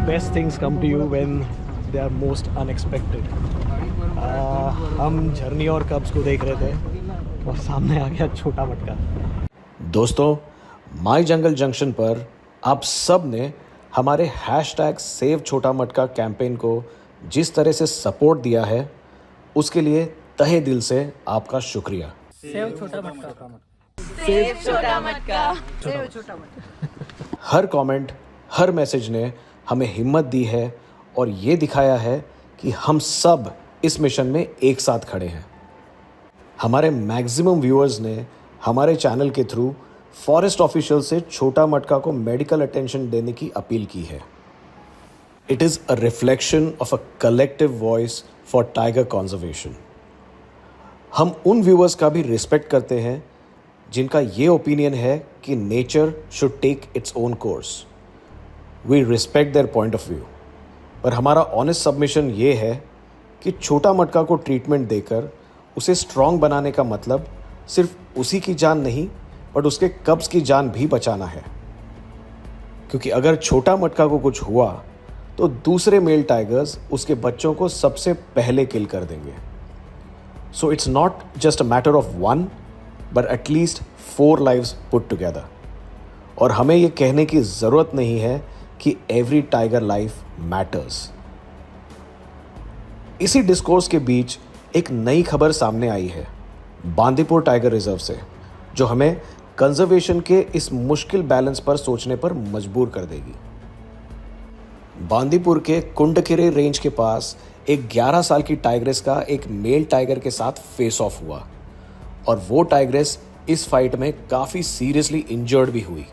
best things come to you when they are most unexpected. हम झरनी और कब्स को देख रहे थे और सामने आ गया छोटा मटका। दोस्तों, माई जंगल जंक्शन पर आप सब ने हमारे #सेव छोटा मटका कैंपेन को जिस तरह से सपोर्ट दिया है उसके लिए तहे दिल से आपका शुक्रिया। सेव छोटा मटका। सेव छोटा मटका। सेव छोटा मटका। हर कमेंट, हर मैसेज ने हमें हिम्मत दी है और ये दिखाया है कि हम सब इस मिशन में एक साथ खड़े हैं। हमारे मैक्सिमम व्यूअर्स ने हमारे चैनल के थ्रू फॉरेस्ट ऑफिशियल से छोटा मटका को मेडिकल अटेंशन देने की अपील की है। It is a reflection of a collective voice for tiger conservation. हम उन व्यूअर्स का भी रिस्पेक्ट करते हैं जिनका ये ओपिनियन है कि nature should take its own course. We respect their point of view, पर हमारा ऑनेस्ट सबमिशन ये है कि छोटा मटका को ट्रीटमेंट देकर उसे स्ट्रॉन्ग बनाने का मतलब सिर्फ उसी की जान नहीं बट उसके कब्ज की जान भी बचाना है। क्योंकि अगर छोटा मटका को कुछ हुआ तो दूसरे मेल टाइगर्स उसके बच्चों को सबसे पहले किल कर देंगे। So it's not just a matter of one but at least 4 lives put together. और हमें यह कहने की ज़रूरत नहीं है कि एवरी टाइगर लाइफ मैटर्स। इसी डिस्कोर्स के बीच एक नई खबर सामने आई है बांदीपुर टाइगर रिजर्व से, जो हमें कंजर्वेशन के इस मुश्किल बैलेंस पर सोचने पर मजबूर कर देगी। बांदीपुर के कुंडकिरे रेंज के पास एक 11 साल की टाइग्रेस का एक मेल टाइगर के साथ फेस ऑफ हुआ और वो टाइग्रेस इस फाइट में काफ़ी सीरियसली इंजर्ड भी हुई।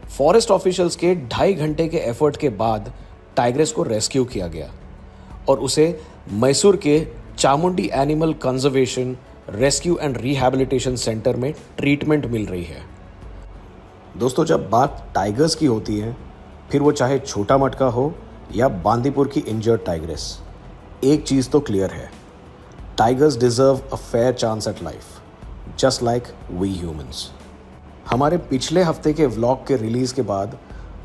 फॉरेस्ट ऑफिशियल्स के 2.5 घंटे के एफर्ट के बाद टाइग्रेस को रेस्क्यू किया गया और उसे मैसूर के Chamundi animal conservation rescue and rehabilitation centre में ट्रीटमेंट मिल रही है। दोस्तों, जब बात टाइगर्स की होती है, फिर वो चाहे छोटा मटका हो या बांदीपुर की इंजर्ड टाइग्रेस, एक चीज़ तो क्लियर है, tigers deserve a fair chance at life, just like we humans. हमारे पिछले हफ्ते के व्लॉग के रिलीज़ के बाद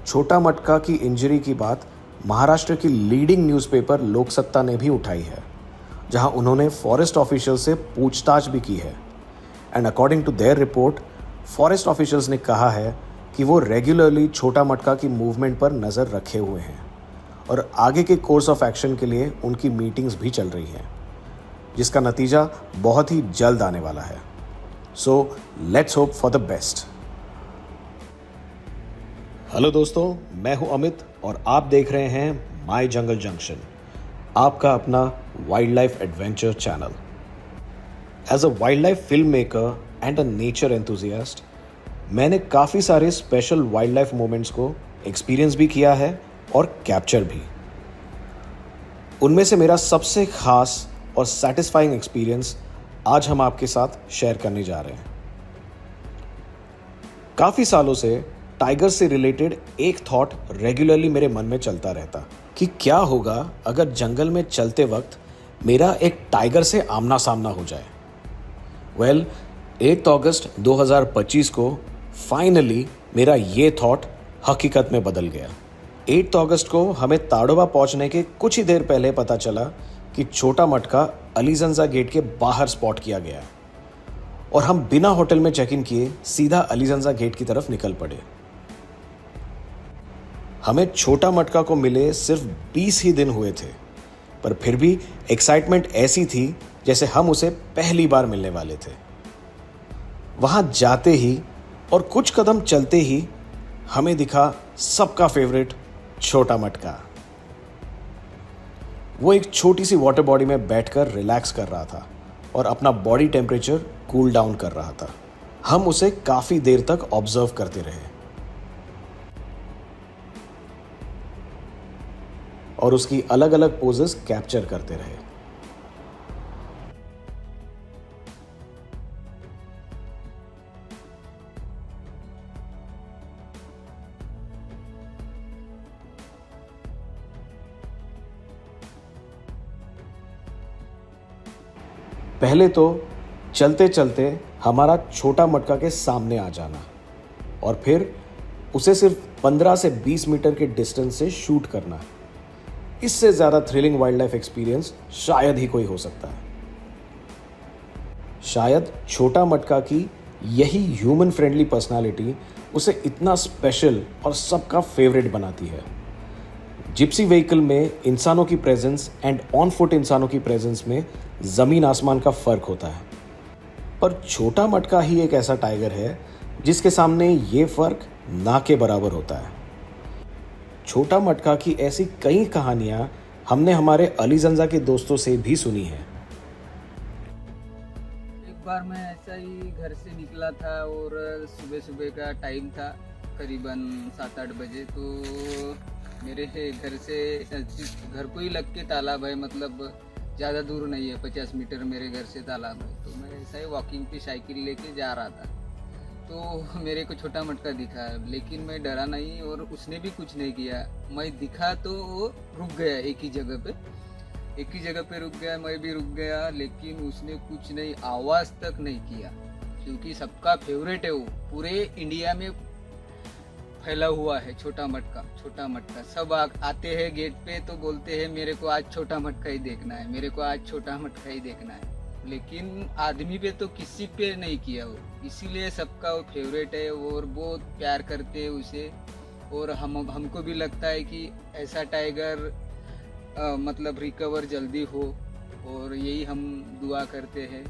छोटा मटका की इंजरी की बात महाराष्ट्र की लीडिंग न्यूज़पेपर लोकसत्ता ने भी उठाई है, जहां उन्होंने फॉरेस्ट ऑफिशियल से पूछताछ भी की है। And according to their report, forest officials ने कहा है कि वो रेगुलरली छोटा मटका की मूवमेंट पर नज़र रखे हुए हैं और आगे के कोर्स ऑफ एक्शन के लिए उनकी मीटिंग्स भी चल रही हैं, जिसका नतीजा बहुत ही जल्द आने वाला है। So let's hope for the best. Hello दोस्तों, मैं हूं अमित और आप देख रहे हैं माई जंगल जंक्शन, आपका अपना wildlife adventure channel. As a wildlife film maker and a nature enthusiast, मैंने काफ़ी सारे स्पेशल वाइल्ड लाइफ मोमेंट्स को एक्सपीरियंस भी किया है और कैप्चर भी। उनमें से मेरा सबसे खास और सेटिस्फाइंग एक्सपीरियंस आज हम आपके साथ शेयर करने जा रहे हैं। काफ़ी सालों से टाइगर से रिलेटेड एक थॉट रेगुलरली मेरे मन में चलता रहता कि क्या होगा अगर जंगल में चलते वक्त मेरा एक टाइगर से आमना सामना हो जाए। वेल, 8 अगस्त 2025 को फाइनली मेरा ये थॉट हकीकत में बदल गया। 8 अगस्त को हमें ताड़ोबा पहुंचने के कुछ ही देर पहले पता चला कि छोटा मटका अलीजंजा गेट के बाहर स्पॉट किया गया और हम बिना होटल में चेक इन किए सीधा अलीजंजा गेट की तरफ निकल पड़े। हमें छोटा मटका को मिले सिर्फ 20 ही दिन हुए थे, पर फिर भी एक्साइटमेंट ऐसी थी जैसे हम उसे पहली बार मिलने वाले थे। वहां जाते ही और कुछ कदम चलते ही हमें दिखा सबका फेवरेट छोटा मटका। वो एक छोटी सी वाटर बॉडी में बैठकर रिलैक्स कर रहा था और अपना बॉडी टेम्परेचर कूल डाउन कर रहा था। हम उसे काफी देर तक ऑब्जर्व करते रहे और उसकी अलग अलग पोजेस कैप्चर करते रहे। पहले तो चलते चलते हमारा छोटा मटका के सामने आ जाना और फिर उसे सिर्फ 15 से 20 मीटर के डिस्टेंस से शूट करना है। इससे ज़्यादा थ्रिलिंग वाइल्ड लाइफ एक्सपीरियंस शायद ही कोई हो सकता है। शायद छोटा मटका की यही ह्यूमन फ्रेंडली पर्सनालिटी उसे इतना स्पेशल और सबका फेवरेट बनाती है। जिप्सी व्हीकल में इंसानों की प्रेजेंस एंड ऑन फुट इंसानों की प्रेजेंस में ज़मीन आसमान का फ़र्क होता है, पर छोटा मटका ही एक ऐसा टाइगर है जिसके सामने ये फ़र्क ना के बराबर होता है। छोटा मटका की ऐसी कई कहानियाँ हमने हमारे अलीजंजा के दोस्तों से भी सुनी हैं। एक बार मैं ऐसा ही घर से निकला था और सुबह सुबह का टाइम था, करीबन 7-8 बजे। तो मेरे घर से घर को ही लग के तालाब है, मतलब ज़्यादा दूर नहीं है, 50 मीटर मेरे घर से तालाब है। तो मैं ऐसा ही वॉकिंग पे साइकिल लेके जा रहा था, तो मेरे को छोटा मटका दिखा, लेकिन मैं डरा नहीं और उसने भी कुछ नहीं किया। मैं दिखा तो वो रुक गया, एक ही जगह पे रुक गया, मैं भी रुक गया, लेकिन उसने कुछ नहीं, आवाज़ तक नहीं किया, क्योंकि सबका फेवरेट है वो, पूरे इंडिया में फैला हुआ है छोटा मटका। सब आते हैं गेट पे तो बोलते हैं मेरे को आज छोटा मटका ही देखना है, मेरे को आज छोटा मटका ही देखना है, लेकिन आदमी पे तो किसी पे नहीं किया वो। इसीलिए सबका वो फेवरेट है और बहुत प्यार करते हैं उसे। और हमको भी लगता है कि ऐसा टाइगर मतलब रिकवर जल्दी हो, और यही हम दुआ करते हैं।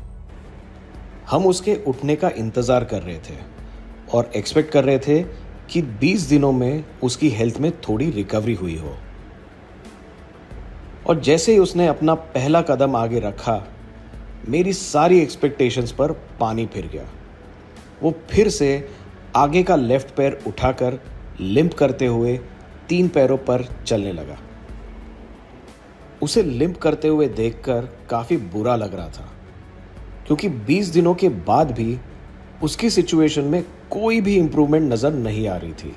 हम उसके उठने का इंतज़ार कर रहे थे और एक्सपेक्ट कर रहे थे कि 20 दिनों में उसकी हेल्थ में थोड़ी रिकवरी हुई हो। और जैसे ही उसने अपना पहला कदम आगे रखा, मेरी सारी एक्सपेक्टेशंस पर पानी फिर गया। वो फिर से आगे का लेफ्ट पैर उठाकर लिम्प करते हुए 3 पैरों पर चलने लगा। उसे लिम्प करते हुए देखकर काफ़ी बुरा लग रहा था, क्योंकि 20 दिनों के बाद भी उसकी सिचुएशन में कोई भी इंप्रूवमेंट नज़र नहीं आ रही थी।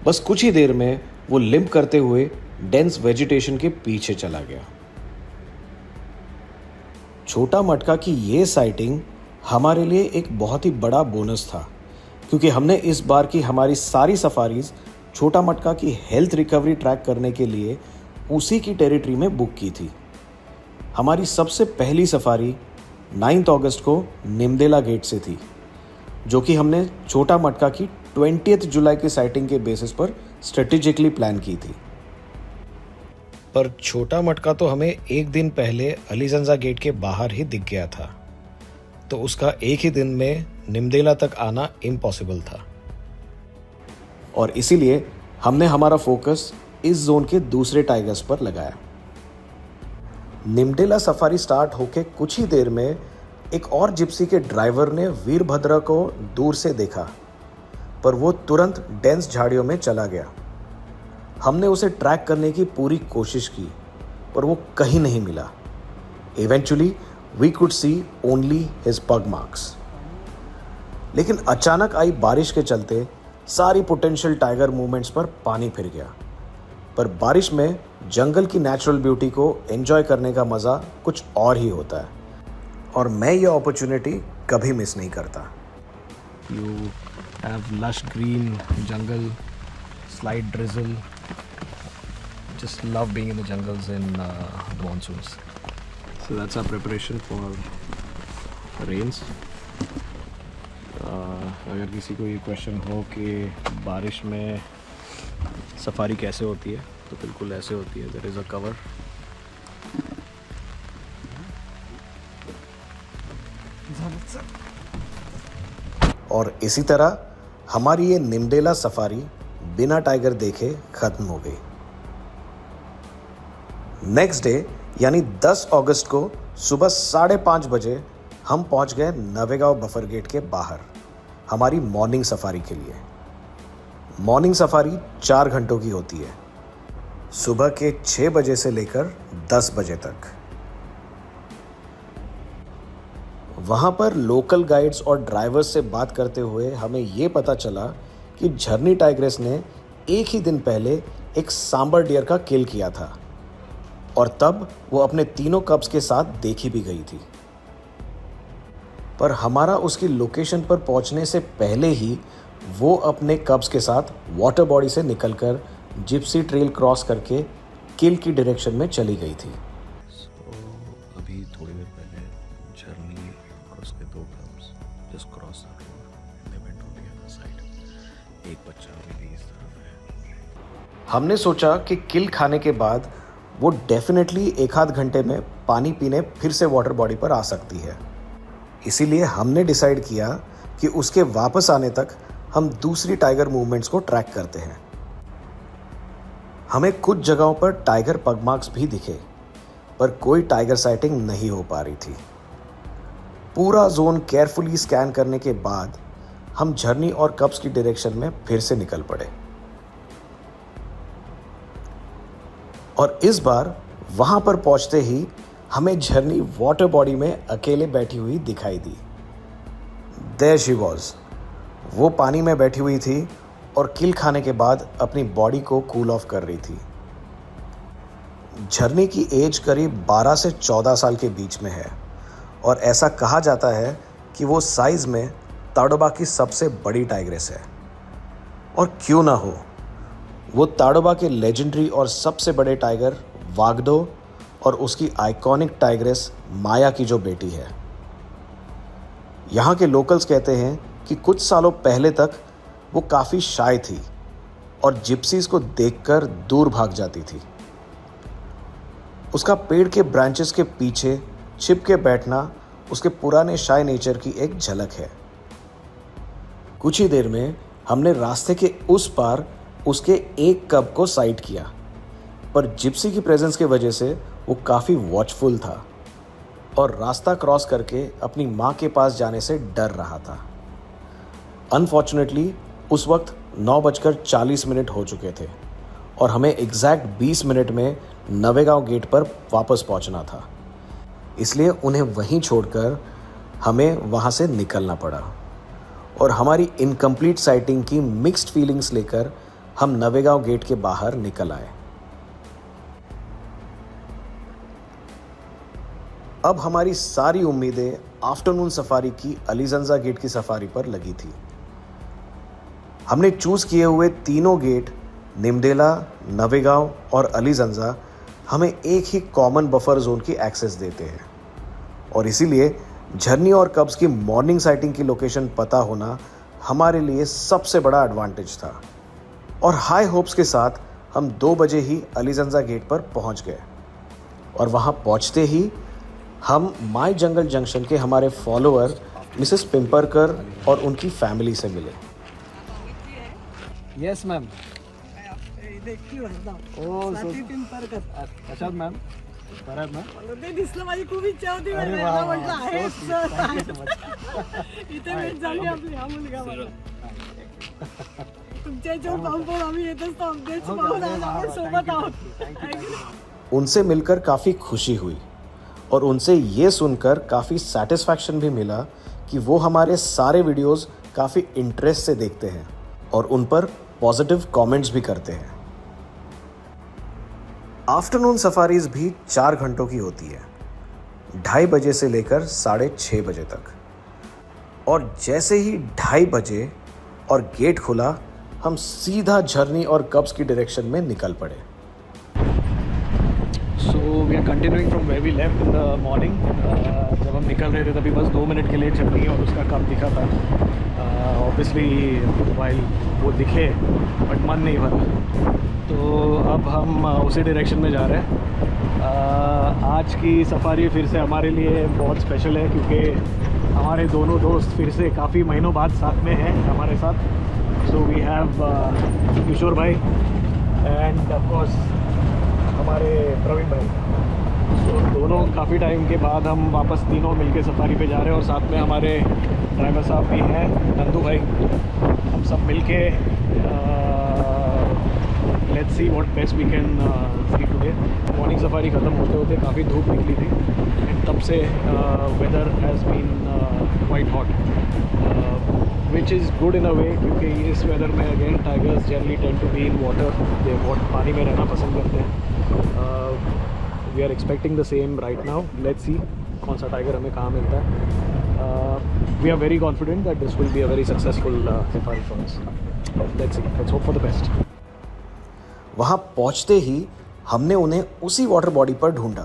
बस कुछ ही देर में वो लिम्प करते हुए डेंस वेजिटेशन के पीछे चला गया। छोटा मटका की ये साइटिंग हमारे लिए एक बहुत ही बड़ा बोनस था, क्योंकि हमने इस बार की हमारी सारी सफारीज छोटा मटका की हेल्थ रिकवरी ट्रैक करने के लिए उसी की टेरिटरी में बुक की थी। हमारी सबसे पहली सफारी 9 अगस्त को निमदेला गेट से थी, जो कि हमने छोटा मटका की 20 जुलाई की साइटिंग के बेसिस पर स्ट्रेटेजिकली प्लान की थी। पर छोटा मटका तो हमें एक दिन पहले अलीजंजा गेट के बाहर ही दिख गया था, तो उसका एक ही दिन में निमदेला तक आना इम्पॉसिबल था। और इसीलिए हमने हमारा फोकस इस जोन के दूसरे टाइगर्स पर लगाया। निमडेला सफारी स्टार्ट होके कुछ ही देर में एक और जिप्सी के ड्राइवर ने वीरभद्र को दूर से देखा, पर वो तुरंत डेंस झाड़ियों में चला गया। हमने उसे ट्रैक करने की पूरी कोशिश की, पर वो कहीं नहीं मिला। Eventually we could see only his pug marks. लेकिन अचानक आई बारिश के चलते सारी पोटेंशियल टाइगर मूवमेंट्स पर पानी फिर गया। पर बारिश में जंगल की नेचुरल ब्यूटी को एंजॉय करने का मज़ा कुछ और ही होता है, और मैं ये अपॉर्चुनिटी कभी मिस नहीं करता। You have lush green jungle, slight drizzle, just love being in the jungles in the monsoons. So that's our preparation for rains. अगर किसी को ये क्वेश्चन हो कि बारिश में सफारी कैसे होती है, तो बिल्कुल ऐसे होती है। देयर इज़ अ कवर, और इसी तरह हमारी ये निमडेला सफारी बिना टाइगर देखे खत्म हो गई। नेक्स्ट डे यानी 10 अगस्त को सुबह 5:30 बजे हम पहुंच गए नवेगांव बफर गेट के बाहर हमारी मॉर्निंग सफारी के लिए। मॉर्निंग सफारी 4 घंटों की होती है, सुबह के 6 बजे से लेकर 10 बजे तक। वहाँ पर लोकल गाइड्स और ड्राइवर्स से बात करते हुए हमें ये पता चला कि झरनी टाइग्रेस ने एक ही दिन पहले एक सांबर डियर का किल किया था, और तब वो अपने तीनों कब्स के साथ देखी भी गई थी। पर हमारा उसकी लोकेशन पर पहुंचने से पहले ही वो अपने कब्स के साथ वाटर बॉडी से निकलकर जिप्सी ट्रेल क्रॉस करके किल की डायरेक्शन में चली गई थी। अभी थोड़ी देर पहले झरनी और उसके 2 कब्स just cross the road, they went on the other side. एक बच्चा अभी इस तरफ है। हमने सोचा कि किल खाने के बाद वो डेफिनेटली 1-आध घंटे में पानी पीने फिर से वाटर बॉडी पर आ सकती है। इसीलिए हमने डिसाइड किया कि उसके वापस आने तक हम दूसरी टाइगर मूवमेंट्स को ट्रैक करते हैं। हमें कुछ जगहों पर टाइगर पग मार्क्स भी दिखे, पर कोई टाइगर साइटिंग नहीं हो पा रही थी। पूरा जोन केयरफुली स्कैन करने के बाद हम झरनी और कब्स की डायरेक्शन में फिर से निकल पड़े और इस बार वहां पर पहुंचते ही हमें झरनी वाटर बॉडी में अकेले बैठी हुई दिखाई दी। There she was. वो पानी में बैठी हुई थी और किल खाने के बाद अपनी बॉडी को कूल ऑफ कर रही थी। झरनी की एज करीब 12 से 14 साल के बीच में है और ऐसा कहा जाता है कि वो साइज में ताडोबा की सबसे बड़ी टाइग्रेस है। और क्यों ना हो, वो ताडोबा के लेजेंडरी और सबसे बड़े टाइगर वागडो और उसकी आइकॉनिक टाइग्रेस माया की जो बेटी है। यहाँ के लोकल्स कहते हैं कि कुछ सालों पहले तक वो काफ़ी शाय थी और जिप्सीज को देखकर दूर भाग जाती थी। उसका पेड़ के ब्रांचेस के पीछे छिप के बैठना उसके पुराने शाय नेचर की एक झलक है। कुछ ही देर में हमने रास्ते के उस पार उसके एक कब को साइट किया, पर जिप्सी की प्रेजेंस की वजह से वो काफ़ी वॉचफुल था और रास्ता क्रॉस करके अपनी माँ के पास जाने से डर रहा था। अनफॉर्चुनेटली उस वक्त 9:40 हो चुके थे और हमें एग्जैक्ट 20 मिनट में नवेगांव गेट पर वापस पहुंचना था। इसलिए उन्हें वहीं छोड़कर हमें वहां से निकलना पड़ा और हमारी इनकम्प्लीट साइटिंग की मिक्स्ड फीलिंग्स लेकर हम नवेगांव गेट के बाहर निकल आए। अब हमारी सारी उम्मीदें आफ्टरनून सफारी की अलीजंजा गेट की सफारी पर लगी थी। हमने चूज किए हुए तीनों गेट निमदेला, नवेगांव और अलीजंजा हमें एक ही कॉमन बफर जोन की एक्सेस देते हैं और इसीलिए झरनी और कब्स की मॉर्निंग साइटिंग की लोकेशन पता होना हमारे लिए सबसे बड़ा एडवांटेज था। और हाई होप्स के साथ हम 2 बजे ही अलीजंजा गेट पर पहुंच गए और वहां पहुंचते ही हम माई जंगल जंक्शन के हमारे फॉलोअर मिसेस पिंपरकर और उनकी फैमिली से मिले। Yes ma'am. देखती वाजता ओ स्वाती पिंपरकर. कशात मॅम? बरं मॅम. मला ते दिसलं, माझी खूप इच्छा होती. अरे मला वा, वा, म्हटलं वा. आहे So sweet. Thank you so much. इथे भेट झाली आपली. हा मुलगा मला तुमच्या याच्यावर पाहून पाहून आम्ही येत असतो. अपडेट्स पाहून आज आपण सोबत आहोत. उनसे मिलकर काफ़ी खुशी हुई और उनसे ये सुनकर काफ़ी सेटिस्फैक्शन भी मिला कि वो हमारे सारे वीडियोस काफ़ी इंटरेस्ट से देखते हैं और उन पर पॉजिटिव कमेंट्स भी करते हैं। आफ्टरनून सफारीज भी 4 घंटों की होती है, 2:30 बजे से लेकर 6:30 बजे तक। और जैसे ही 2:30 बजे और गेट खुला, हम सीधा झरनी और कब्स की डायरेक्शन में निकल पड़े। So we are continuing from where we left in the morning. जब हम निकल रहे थे तभी बस 2 मिनट के लिए झरनी और उसका कब दिखा था। ऑब्वियसली वाइल वो दिखे बट मन नहीं भरा, तो अब हम उसी डायरेक्शन में जा रहे हैं। आज की सफारी फिर से हमारे लिए बहुत स्पेशल है क्योंकि हमारे दोनों दोस्त फिर से काफ़ी महीनों बाद साथ में हैं हमारे साथ। सो वी हैव किशोर भाई एंड ऑफ कोर्स हमारे प्रवीण भाई। तो दोनों काफ़ी टाइम के बाद हम वापस तीनों मिलके सफारी पे जा रहे हैं और साथ में हमारे ड्राइवर साहब भी हैं, नंदू भाई। हम सब मिलके let's see what best we can see today. Morning safari ख़त्म होते होते काफ़ी धूप निकली थी एंड तब से weather has been quite hot, which is good in a way क्योंकि इस वेदर में again tigers generally tend to be in water, ये पानी में रहना पसंद करते हैं। We are expecting the same right now. Let's see कौन सा टाइगर हमें कहाँ मिलता है। we are very confident that this will be a very successful safari for us. Let's see. Let's hope for the best. वहाँ पहुँचते ही हमने उन्हें उसी वाटर बॉडी पर ढूंढा,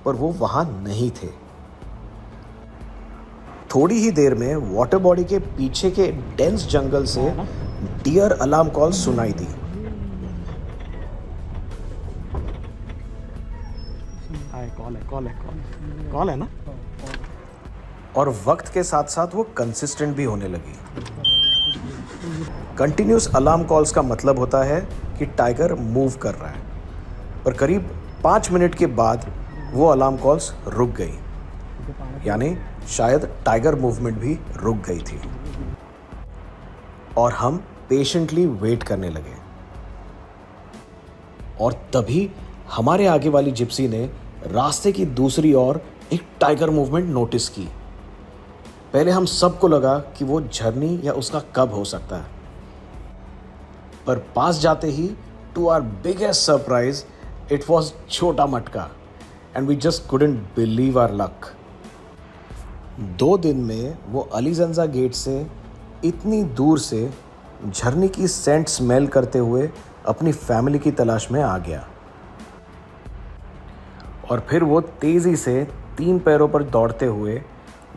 पर वो वहाँ नहीं थे। थोड़ी ही देर में वाटर बॉडी के पीछे के डेंस जंगल से डियर अलार्म कॉल सुनाई दी। कॉल है ना? और वक्त के साथ साथ वो कंसिस्टेंट भी होने लगी। कंटिन्यूस अलार्म कॉल्स का मतलब होता है कि टाइगर मूव कर रहा है, पर करीब 5 मिनट के बाद वो अलार्म कॉल्स रुक गई, यानी शायद टाइगर मूवमेंट भी रुक गई थी। और हम पेशेंटली वेट करने लगे। और तभी हमारे आगे वाली जिप्सी ने रास्ते की दूसरी ओर एक टाइगर मूवमेंट नोटिस की। पहले हम सबको लगा कि वो झरनी या उसका कब हो सकता है, पर पास जाते ही to our biggest surprise it was Chhota Matka and we just couldn't believe our luck. 2 दिन में वो अलीजंजा गेट से इतनी दूर से झरनी की सेंट स्मेल करते हुए अपनी फैमिली की तलाश में आ गया। और फिर वो तेज़ी से 3 पैरों पर दौड़ते हुए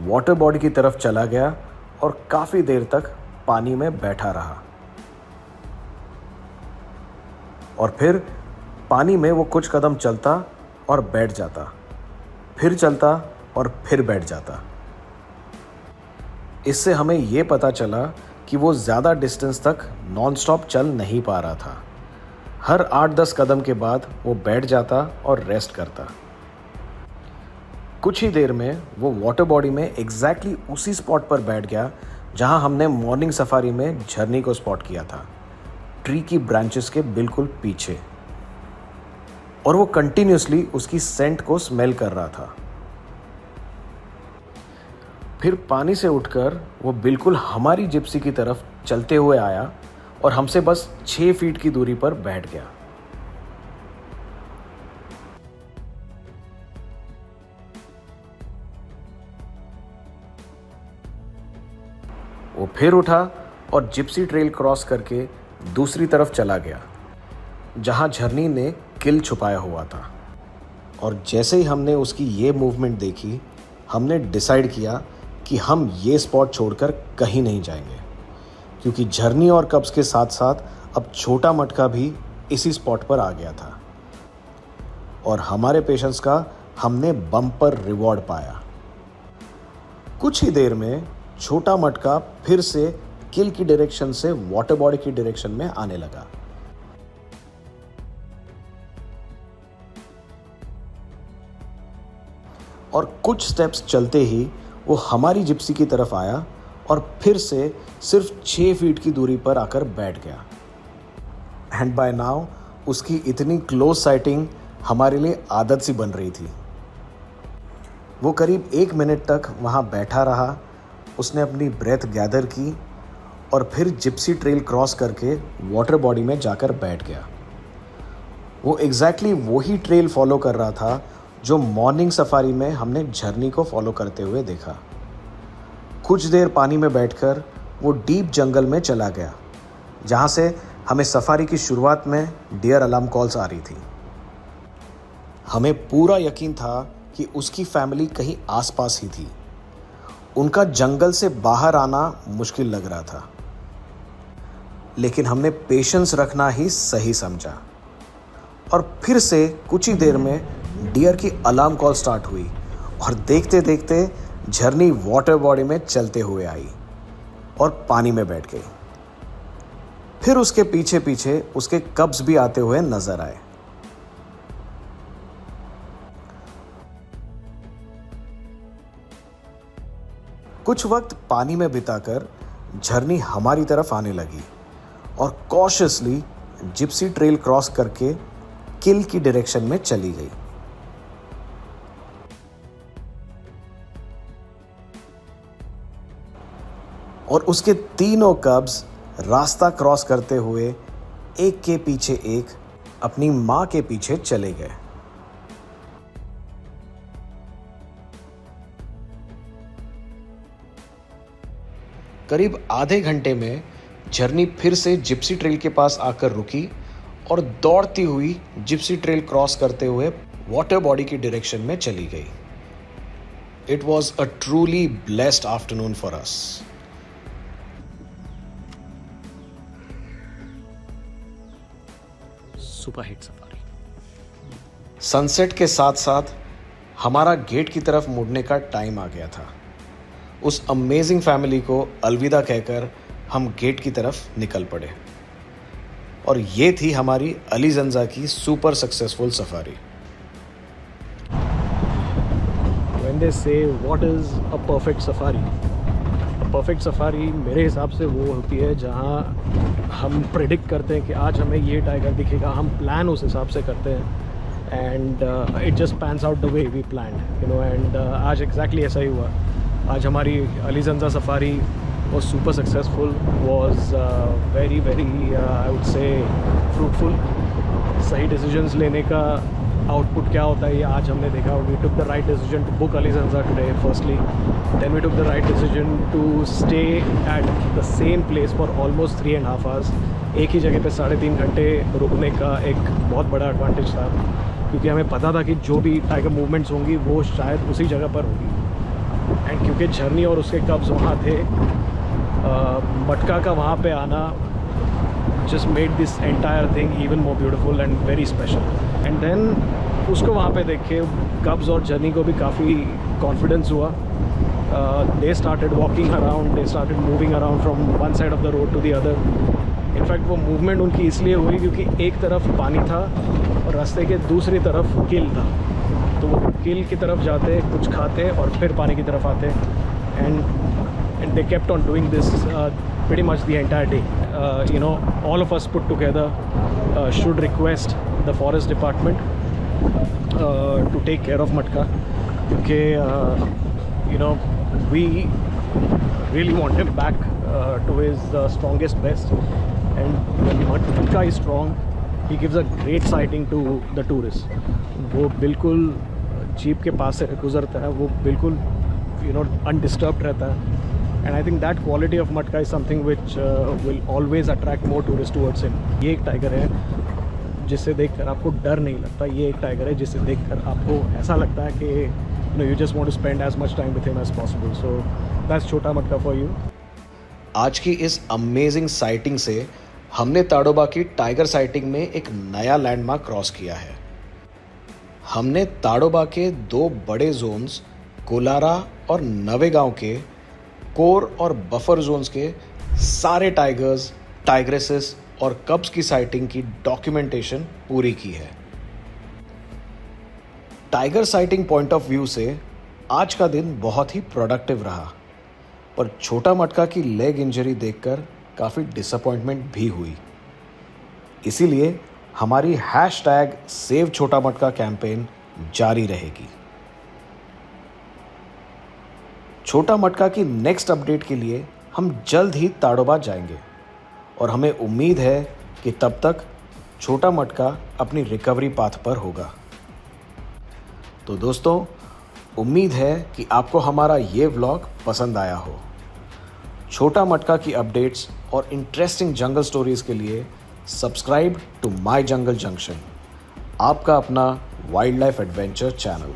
वाटर बॉडी की तरफ चला गया और काफ़ी देर तक पानी में बैठा रहा। और फिर पानी में वो कुछ कदम चलता और बैठ जाता, फिर चलता और फिर बैठ जाता। इससे हमें ये पता चला कि वो ज़्यादा डिस्टेंस तक नॉनस्टॉप चल नहीं पा रहा था। हर 8-10 कदम के बाद वो बैठ जाता और रेस्ट करता। कुछ ही देर में वो वाटर बॉडी में एग्जैक्टली उसी स्पॉट पर बैठ गया जहां हमने मॉर्निंग सफारी में झरनी को स्पॉट किया था, ट्री की ब्रांचेस के बिल्कुल पीछे। और वो कंटिन्यूसली उसकी सेंट को स्मेल कर रहा था। फिर पानी से उठकर वो बिल्कुल हमारी जिप्सी की तरफ चलते हुए आया और हमसे बस 6 फीट की दूरी पर बैठ गया। वो फिर उठा और जिप्सी ट्रेल क्रॉस करके दूसरी तरफ चला गया जहां झरनी ने किल छुपाया हुआ था। और जैसे ही हमने उसकी ये मूवमेंट देखी, हमने डिसाइड किया कि हम ये स्पॉट छोड़कर कहीं नहीं जाएंगे, क्योंकि झरनी और कब्स के साथ साथ अब छोटा मटका भी इसी स्पॉट पर आ गया था। और हमारे पेशेंस का हमने बम्पर रिवॉर्ड पाया। कुछ ही देर में छोटा मटका फिर से किल की डायरेक्शन से वाटर बॉडी की डायरेक्शन में आने लगा। और कुछ स्टेप्स चलते ही वो हमारी जिप्सी की तरफ आया और फिर से सिर्फ 6 फीट की दूरी पर आकर बैठ गया। एंड बाय नाउ उसकी इतनी क्लोज साइटिंग हमारे लिए आदत सी बन रही थी। वो करीब 1 मिनट तक वहाँ बैठा रहा। उसने अपनी ब्रेथ गैदर की और फिर जिप्सी ट्रेल क्रॉस करके वाटर बॉडी में जाकर बैठ गया। वो एग्जैक्टली वही ट्रेल फॉलो कर रहा था जो मॉर्निंग सफारी में हमने झरनी को फॉलो करते हुए देखा। कुछ देर पानी में बैठकर वो डीप जंगल में चला गया जहाँ से हमें सफारी की शुरुआत में डियर अलार्म कॉल्स आ रही थी। हमें पूरा यकीन था कि उसकी फैमिली कहीं आसपास ही थी। उनका जंगल से बाहर आना मुश्किल लग रहा था, लेकिन हमने पेशेंस रखना ही सही समझा। और फिर से कुछ ही देर में डियर की अलार्म कॉल स्टार्ट हुई और देखते देखते झरनी वाटर बॉडी में चलते हुए आई और पानी में बैठ गई। फिर उसके पीछे पीछे उसके कब्स भी आते हुए नजर आए। कुछ वक्त पानी में बिताकर झरनी हमारी तरफ आने लगी और कॉशियसली जिप्सी ट्रेल क्रॉस करके किल की डायरेक्शन में चली गई। और उसके तीनों कब्स रास्ता क्रॉस करते हुए एक के पीछे एक अपनी मां के पीछे चले गए। करीब आधे घंटे में झरनी फिर से जिप्सी ट्रेल के पास आकर रुकी और दौड़ती हुई जिप्सी ट्रेल क्रॉस करते हुए वाटर बॉडी की डायरेक्शन में चली गई। It was a truly blessed afternoon for us. Super hit safari. Sunset के साथ साथ हमारा गेट की तरफ मुड़ने का टाइम आ गया था। उस अमेजिंग फैमिली को अलविदा कहकर हम गेट की तरफ निकल पड़े और ये थी हमारी अली जंजा की super successful safari. When they say what is a perfect safari? A perfect safari मेरे हिसाब से वो होती है जहाँ हम प्रेडिक्ट करते हैं कि आज हमें ये टाइगर दिखेगा, हम प्लान उस हिसाब से करते हैं and it just pans out the way we planned, you know. And आज एग्जैक्टली ऐसा ही हुआ। आज हमारी Alizanza safari was super successful, was very I would say fruitful। सही decisions लेने का आउटपुट क्या होता है ये आज हमने देखा। We took the right decision to book Ali Zanza today firstly, then we took the right decision to stay at the same place for almost 3.5 hours। एक ही जगह पे 3.5 घंटे रुकने का एक बहुत बड़ा एडवांटेज था, क्योंकि हमें पता था कि जो भी टाइगर मूवमेंट्स होंगी वो शायद उसी जगह पर होगी। एंड क्योंकि झरनी और उसके कब्ज़ वहाँ थे, मटका का वहाँ पे आना just made this entire thing even more beautiful and very special। and then उसको वहाँ पे देख के कब्ज़ और झरनी को भी काफ़ी कॉन्फिडेंस हुआ। they started walking around, they started moving around from one side of the road to the other। In fact वो मूवमेंट उनकी इसलिए हुई क्योंकि एक तरफ पानी था और रास्ते के दूसरी तरफ किल था, तो वो किल की तरफ जाते, कुछ खाते और फिर पानी की तरफ आते। and they kept on doing this pretty much the entire day। you know, all of us put together should request the forest department to take care of Matka, because you know, we really want him back to his strongest best। and when Matka is strong, he gives a great sighting to the tourists। वो बिल्कुल jeep के पास से गुजरता है, वो बिल्कुल you know undisturbed रहता है। and I think that quality of Matka is something which will always attract more tourists towards him। ये एक टाइगर है जिसे देखकर आपको डर नहीं लगता, ये एक टाइगर है जिसे देखकर आपको ऐसा लगता है कि you know you just want to spend as much time with him as possible। so that's छोटा मटका for you। आज की इस अमेजिंग साइटिंग से हमने ताडोबा की टाइगर साइटिंग में एक नया लैंडमार्क क्रॉस किया है। हमने ताडोबा के 2 बड़े जोन्स कोलारा और नवेगांव के कोर और बफर जोन्स के सारे टाइगर्स, टाइग्रेसेस और कब्स की साइटिंग की डॉक्यूमेंटेशन पूरी की है। Tiger sighting point of view से आज का दिन बहुत ही प्रोडक्टिव रहा, पर छोटा मटका की लेग इंजरी देखकर काफ़ी डिसअपॉइंटमेंट भी हुई। इसीलिए हमारी #सेव छोटा मटका कैंपेन जारी रहेगी। छोटा मटका की नेक्स्ट अपडेट के लिए हम जल्द ही ताडोबा जाएंगे और हमें उम्मीद है कि तब तक छोटा मटका अपनी रिकवरी पाथ पर होगा। तो दोस्तों, उम्मीद है कि आपको हमारा ये व्लॉग पसंद आया हो। छोटा मटका की अपडेट्स और इंटरेस्टिंग जंगल स्टोरीज के लिए subscribe to my Jungle Junction, आपका अपना वाइल्ड लाइफ एडवेंचर चैनल।